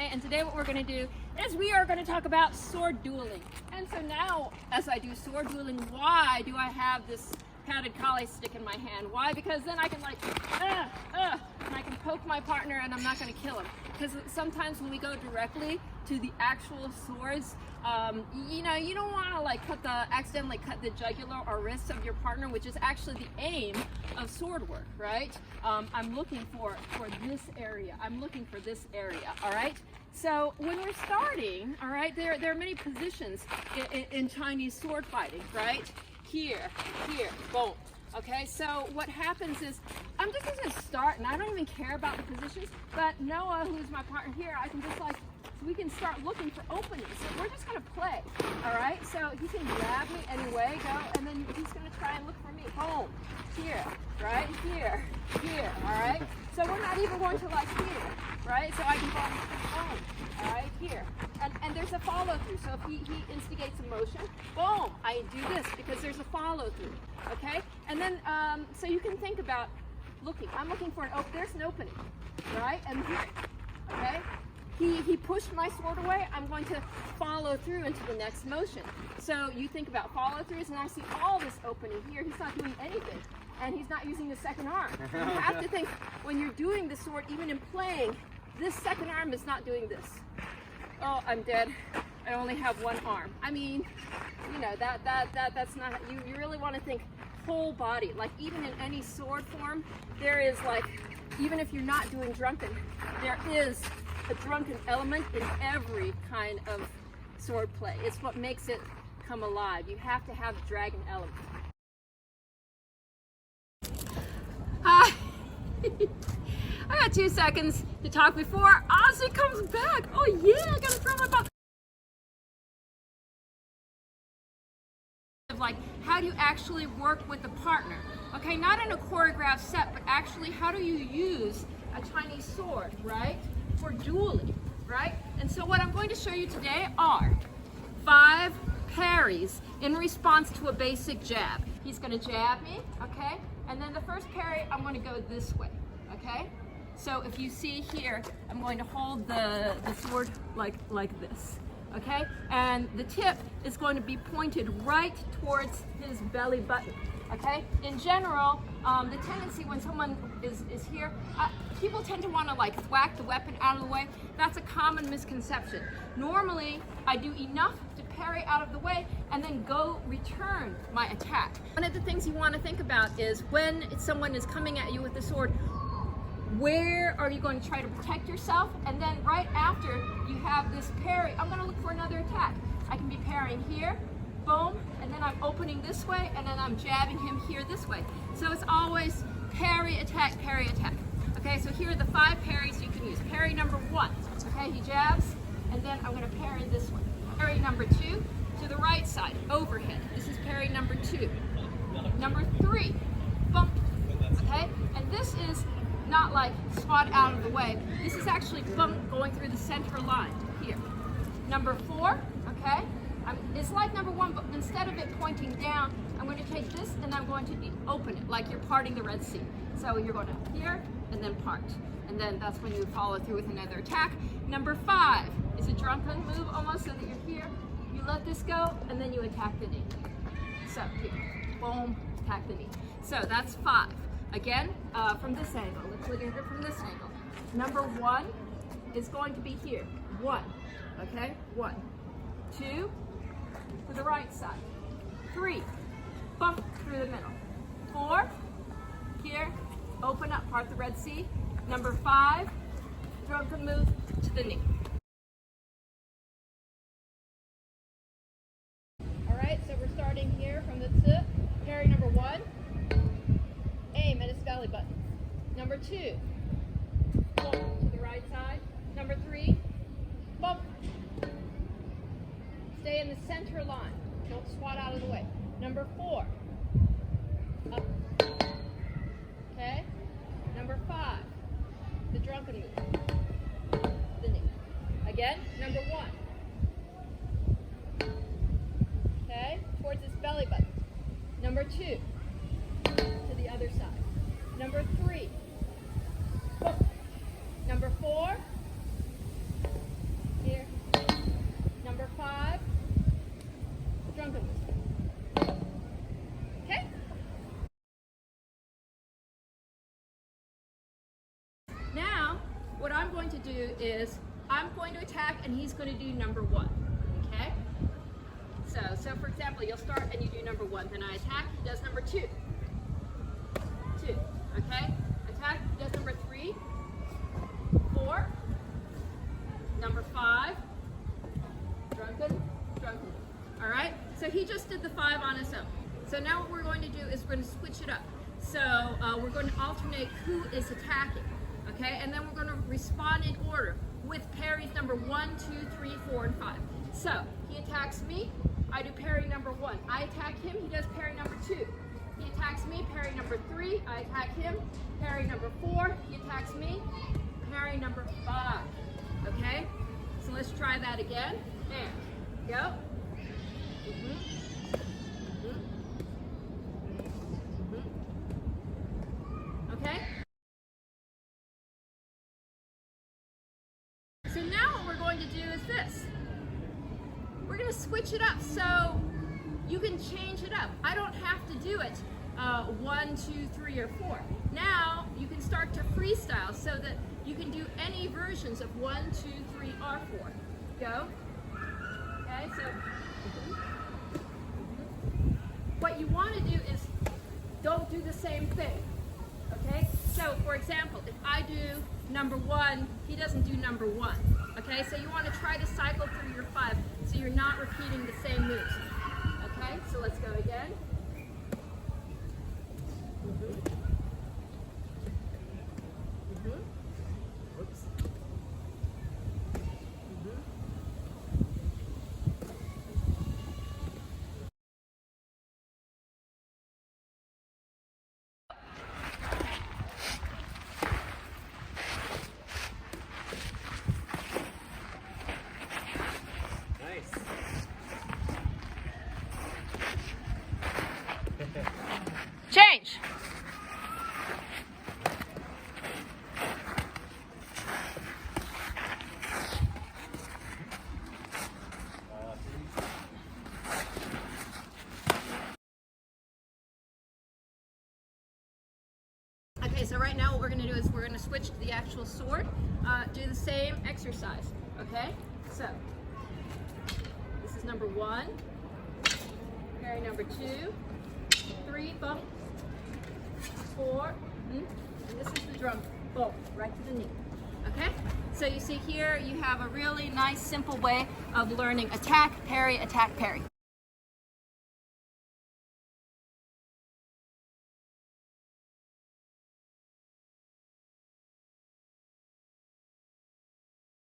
okay? And today what we're gonna do is we are gonna talk about sword dueling. And so now, as I do sword dueling, why do I have this padded collie stick in my hand? Why? Because then I can like, and I can poke my partner and I'm not gonna kill him. Because sometimes when we go directly to the actual swords, you know, you don't want to like accidentally cut the jugular or wrist of your partner, which is actually the aim of sword work, right? I'm looking for this area. I'm looking for this area, all right? So when we're starting, all right, there are many positions in Chinese sword fighting, right? Here, boom. Okay, so what happens is, I'm just gonna start, and I don't even care about the positions, but Noah, who's my partner here, I can just like, so we can start looking for openings. So we're just gonna play, all right? So he can grab me anyway, go, and then he's gonna try and look for me. Boom, here, right, here, all right? So we're not even going to like here, right? So I can go, boom, all right, here. And there's a follow through. So if he instigates a motion, boom, I do this because there's a follow through, okay? And then, so you can think about looking. I'm looking for there's an opening, right? And here, okay? He pushed my sword away. I'm going to follow through into the next motion. So you think about follow throughs, and I see all this opening here. He's not doing anything, and he's not using the second arm. You have to think when you're doing the sword, even in playing, this second arm is not doing this. Oh, I'm dead. I only have one arm. I mean, you know, that's not, you really want to think whole body. Like even in any sword form, there is like, even if you're not doing drunken, there is a drunken element in every kind of sword play. It's what makes it come alive. You have to have the dragon element. Hi. I got 2 seconds to talk before Ozzy comes back. Oh yeah, I gotta throw my ball. Like, how do you actually work with a partner? Okay, not in a choreographed set, but actually how do you use a Chinese sword, right? For dueling, right? And so what I'm going to show you today are 5 parries in response to a basic jab. He's gonna jab me, okay? And then the first parry, I'm gonna go this way, okay? So if you see here, I'm going to hold the sword like this, okay? And the tip is going to be pointed right towards his belly button, okay? In general, the tendency when someone is here, people tend to want to like thwack the weapon out of the way. That's a common misconception. Normally, I do enough to parry out of the way and then go return my attack. One of the things you want to think about is when someone is coming at you with the sword, where are you going to try to protect yourself? And then right after you have this parry, I'm going to look for another attack. I can be parrying here, boom, and then I'm opening this way, and then I'm jabbing him here this way. So it's always parry, attack, parry, attack. Okay, so here are the 5 parries you can use. Parry number 1, okay, he jabs, and then I'm going to parry this way. Parry number 2, to the right side, overhead. This is parry number 2. Number 3, bump, okay, and this is not like swat out of the way. This is actually bump going through the center line here. Number 4, okay, it's like number 1, but instead of it pointing down, I'm going to take this and I'm going to open it like you're parting the Red Sea. So you're going to here and then part. And then that's when you follow through with another attack. Number 5 is a drunken move almost so that you're here. You let this go and then you attack the knee. So here, boom, attack the knee. So that's 5. Again, from this angle. Let's look at it from this angle. Number 1 is going to be here. 1, okay? 1. 2, to the right side. 3, bump through the middle. 4, here, open up, part the Red Sea. Number 5, drunken move to the knee. All right, so we're starting here from the tip. Parry number 1. Aim at his belly button. Number 2, bump to the right side. Number 3, bump. Stay in the center line. Don't swat out of the way. Number 4, up. Okay. Number 5, the drunken move. The knee. Again, number 1. Okay, towards his belly button. Number 2. To the other side. Number 3. Boom. Number 4. do is I'm going to attack and he's going to do number one. Okay? So for example, you'll start and you do number one. Then I attack, he does number two. Two. Okay? Attack, he does number three, four, number five, drunken, drunken. All right? So he just did the five on his own. So now what we're going to do is we're going to switch it up. So we're going to alternate who is attacking. Okay? And then we're going to respond in order with parries number 1, 2, 3, 4, and 5. So he attacks me, I do parry number 1. I attack him, he does parry number 2. He attacks me, parry number 3. I attack him, parry number 4. He attacks me, parry number 5. Okay? So let's try that again. And go. Okay? So now what we're going to do is this. We're going to switch it up so you can change it up. I don't have to do it 1, 2, 3, or 4. Now you can start to freestyle so that you can do any versions of 1, 2, 3, or 4. Go. Okay, so what you want to do is don't do the same thing. Okay, so for example, if I do number 1, he doesn't do number 1. Okay, so you want to try to cycle through your 5 so you're not repeating the same moves. Okay, so let's go again. Oops. Change. Okay, so right now what we're going to do is we're going to switch to the actual sword, do the same exercise, okay? So, this is number 1, parry number 2, 3, bump, 4, and this is the drum, boom, right to the knee, okay? So you see here, you have a really nice, simple way of learning attack, parry, attack, parry.